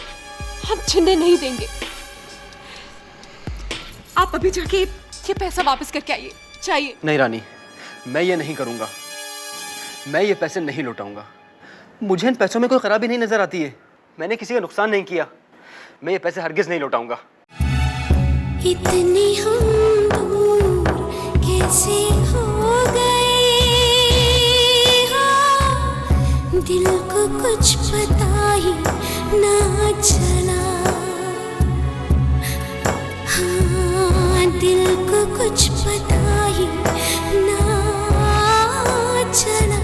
हम छीनने नहीं देंगे। आप अभी जाके ये पैसा वापस करके आइए, चाहिए। नहीं रानी, मैं ये नहीं करूँगा। मैं ये पैसे नहीं लौटाऊंगा। मुझे इन पैसों में कोई खराबी नहीं नजर आती है। मैंने किसी का नुकसान नहीं किया। मैं ये पैसे हरगिज नहीं लौटाऊंगा। इतने हम दूर कैसे हो गए, हाँ, दिल को कुछ पता ही ना चला, हाँ, दिल को कुछ पता ही ना चला।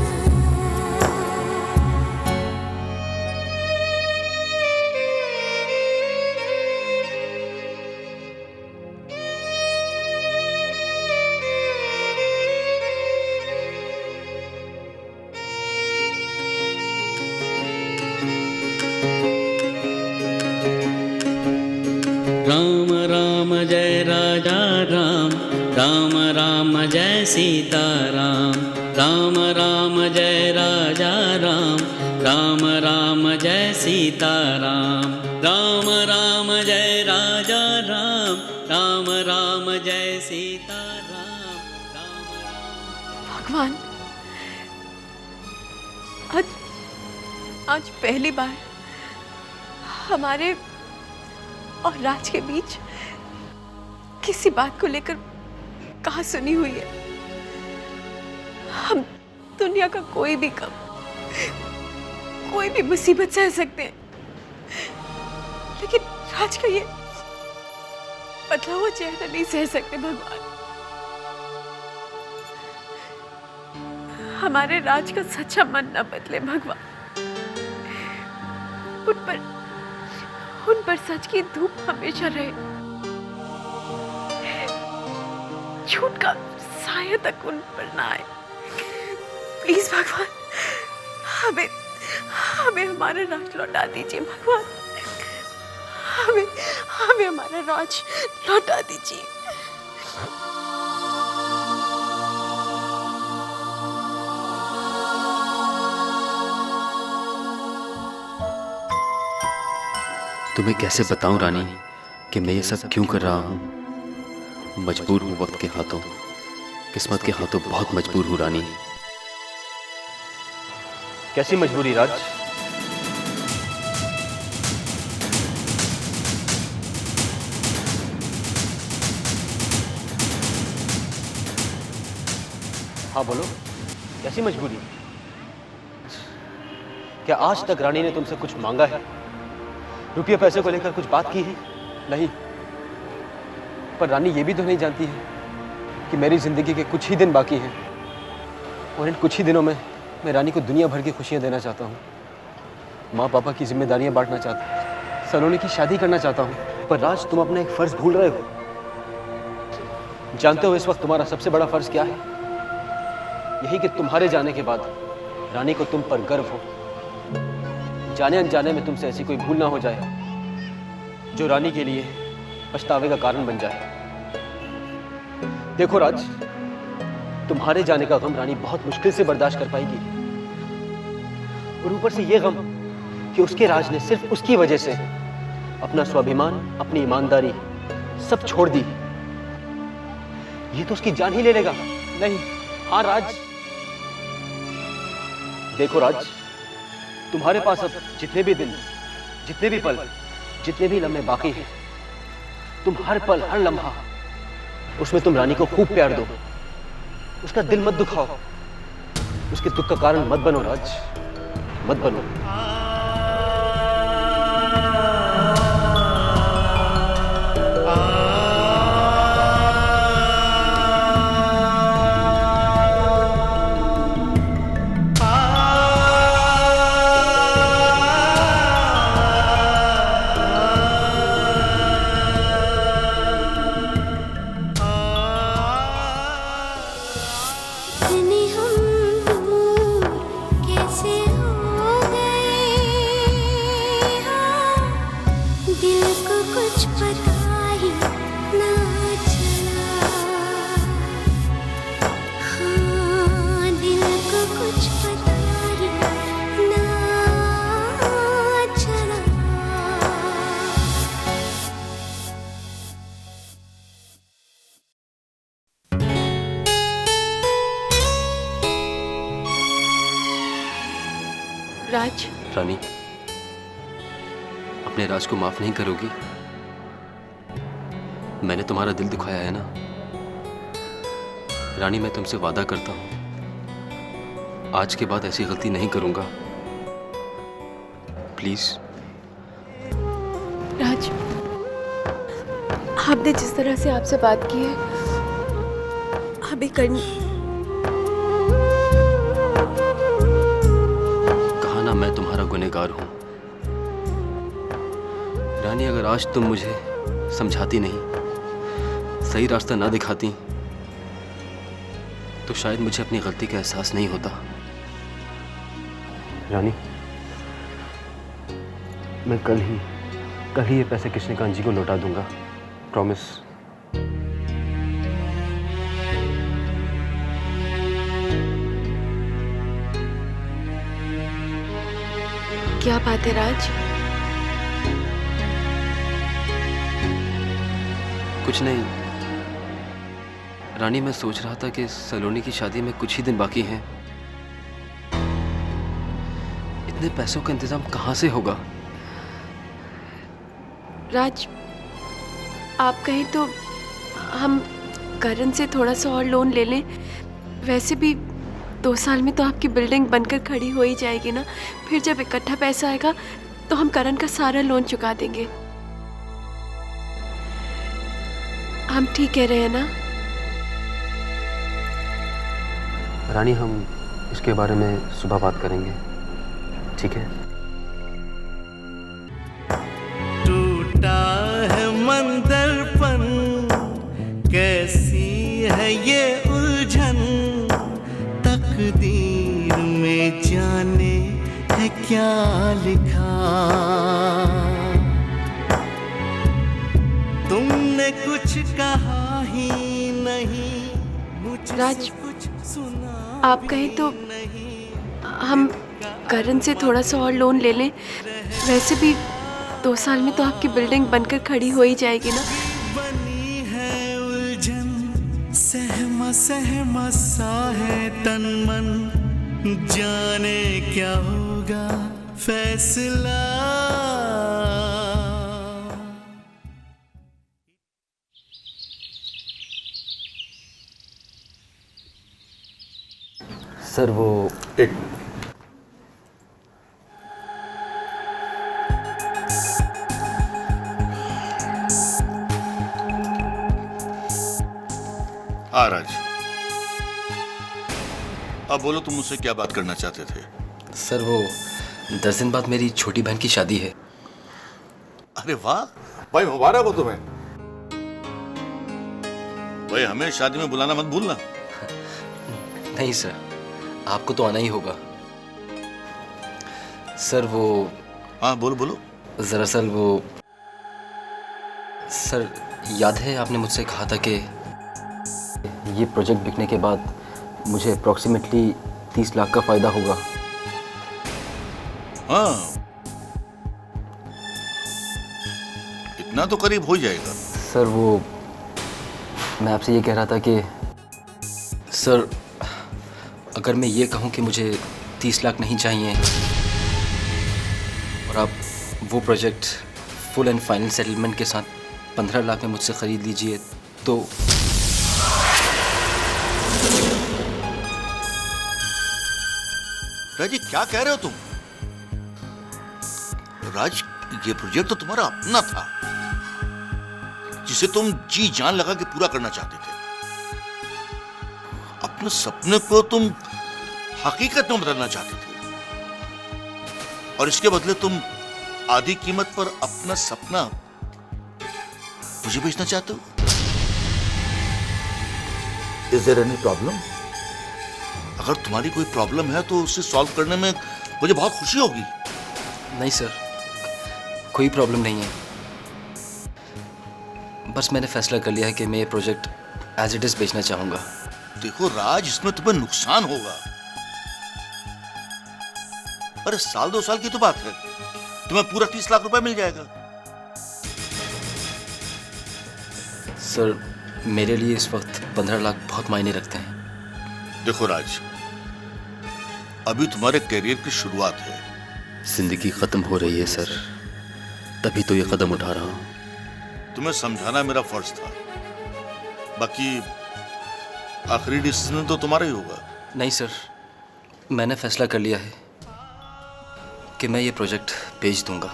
राम राम जय राजा राम, राम राम जय सीता राम, राम राम जय राजा राम, राम राम जय सीता राम, राम राम जय राजा राम, राम राम जय सीता राम, भगवान, आज पहली बार हमारे और राज के बीच किसी बात को लेकर कहा सुनी हुई है। हम दुनिया का कोई भी गम, कोई भी मुसीबत सह सकते हैं, लेकिन राज का ये बदला हुआ चेहरा नहीं सह सकते। भगवान, हमारे राज का सच्चा मन न बदले। भगवान, उन पर सच की धूप हमेशा रहे, झूठ का साया तक उन पर ना आए। प्लीज भगवान, हमें हमारा राज लौटा दीजिए। भगवान, हमें हमारा राज लौटा दीजिए। तुम्हें कैसे बताऊं रानी कि मैं ये सब क्यों कर रहा हूं। मजबूर हूं वक्त के हाथों, किस्मत के हाथों बहुत मजबूर हूं रानी। कैसी मजबूरी राज? हाँ बोलो, कैसी मजबूरी? क्या आज तक रानी ने तुमसे कुछ मांगा है? रुपये पैसे को लेकर कुछ बात की है? नहीं। पर रानी ये भी तो नहीं जानती है कि मेरी ज़िंदगी के कुछ ही दिन बाकी हैं और इन कुछ ही दिनों में मैं रानी को दुनिया भर की खुशियाँ देना चाहता हूँ, माँ पापा की जिम्मेदारियाँ बांटना चाहता हूँ, सलोनी की शादी करना चाहता हूँ। पर राज, तुम अपना एक फ़र्ज़ भूल रहे हो। जानते हो इस वक्त तुम्हारा सबसे बड़ा फ़र्ज़ क्या है? यही कि तुम्हारे जाने के बाद रानी को तुम पर गर्व हो, जाने अनजाने में तुमसे ऐसी कोई भूल ना हो जाए जो रानी के लिए पछतावे का कारण बन जाए। देखो राज, तुम्हारे जाने का गम रानी बहुत मुश्किल से बर्दाश्त कर पाएगी, और ऊपर से ये गम कि उसके राज ने सिर्फ उसकी वजह से अपना स्वाभिमान, अपनी ईमानदारी सब छोड़ दी। ये तो उसकी जान ही ले लेगा। नहीं, हाँ राज, देखो राज, तुम्हारे पास अब जितने भी दिन, जितने भी पल, जितने भी लम्हे बाकी हैं, तुम हर पल, हर लम्हा उसमें तुम रानी को खूब प्यार दो, उसका दिल मत दुखाओ, उसके दुख का कारण मत बनो राज, मत बनो। इतने हम दूर कैसे हो गए, हाँ, दिल को कुछ पता ही ना चला, हाँ, दिल को कुछ पता ही ना चला। राज, रानी, अपने राज को माफ नहीं करोगी? मैंने तुम्हारा दिल दुखाया है ना रानी। मैं तुमसे वादा करता हूं, आज के बाद ऐसी गलती नहीं करूंगा। प्लीज। राज, आपने जिस तरह से आपसे बात की है अभी करनी। कहा ना मैं तुम्हारा गुनहगार हूं। रानी, अगर आज तुम मुझे समझाती नहीं, सही रास्ता ना दिखाती, तो शायद मुझे अपनी गलती का एहसास नहीं होता। रानी, मैं कल ही ये पैसे कृष्णकांत जी को लौटा दूंगा, प्रॉमिस। क्या बात है राज? कुछ नहीं रानी, मैं सोच रहा था कि सलोनी की शादी में कुछ ही दिन बाकी हैं। इतने पैसों का इंतजाम कहाँ से होगा? राज, आप कहें तो हम करण से थोड़ा सा और लोन ले लें। वैसे भी 2 साल में तो आपकी बिल्डिंग बनकर खड़ी हो ही जाएगी ना। फिर जब इकट्ठा पैसा आएगा तो हम करण का सारा लोन चुका देंगे। हम ठीक कह रहे हैं ना? रानी, हम इसके बारे में सुबह बात करेंगे, ठीक है? टूटा है मन दर्पण, कैसी है ये उलझन, तकदीर में जाने है क्या लिखा। तुमने कुछ कहा ही नहीं, राज, आप कहें तो हम करण से थोड़ा सा और लोन ले लें। वैसे भी 2 साल में तो आपकी बिल्डिंग बनकर खड़ी हो ही जाएगी ना। बनी है उलझन, सहमा सहमा सा है तन मन, जाने क्या होगा फैसला। सर, वो एक हाँ राज, अब बोलो तुम मुझसे क्या बात करना चाहते थे? सर वो 10 दिन बाद मेरी छोटी बहन की शादी है। अरे वाह भाई, मुबारक हो तुम्हें। भाई हमें शादी में बुलाना मत भूलना। नहीं सर, आपको तो आना ही होगा। सर वो, हाँ बोलो बोलो। दरअसल वो सर, याद है आपने मुझसे कहा था कि ये प्रोजेक्ट बिकने के बाद मुझे अप्रॉक्सीमेटली 30 लाख का फायदा होगा। हाँ, इतना तो करीब हो जाएगा। सर वो, मैं आपसे ये कह रहा था कि सर, अगर मैं ये कहूँ कि मुझे 30 लाख नहीं चाहिए और आप वो project full and final settlement के साथ 15 लाख में मुझसे ख़रीद लीजिए तो। राज जी क्या कह रहे हो तुम? राज, ये प्रोजेक्ट तो तुम्हारा अपना था जिसे तुम जी जान लगा के पूरा करना चाहते थे। अपने सपने को तुम हकीकत में बदलना चाहते थे और इसके बदले तुम आधी कीमत पर अपना सपना मुझे बेचना चाहते हो। Is there any problem? अगर तुम्हारी कोई प्रॉब्लम है तो उसे सॉल्व करने में मुझे बहुत खुशी होगी। नहीं सर, कोई प्रॉब्लम नहीं है। बस मैंने फैसला कर लिया है कि मैं ये प्रोजेक्ट एज इट इज बेचना चाहूंगा। देखो राज, इसमें तुम्हें नुकसान होगा। अरे साल 2 साल की तो बात है, तुम्हें पूरा 30 लाख रुपए मिल जाएगा। सर, मेरे लिए इस वक्त 15 लाख बहुत मायने रखते हैं। देखो राज, अभी तुम्हारे करियर की शुरुआत है। जिंदगी खत्म हो रही है सर, तभी तो ये कदम उठा रहा हूं। तुम्हें समझाना मेरा फर्ज था, बाकी आखिरी डिसीजन तो तुम्हारा ही होगा। नहीं सर, मैंने फैसला कर लिया है कि मैं ये प्रोजेक्ट बेच दूंगा।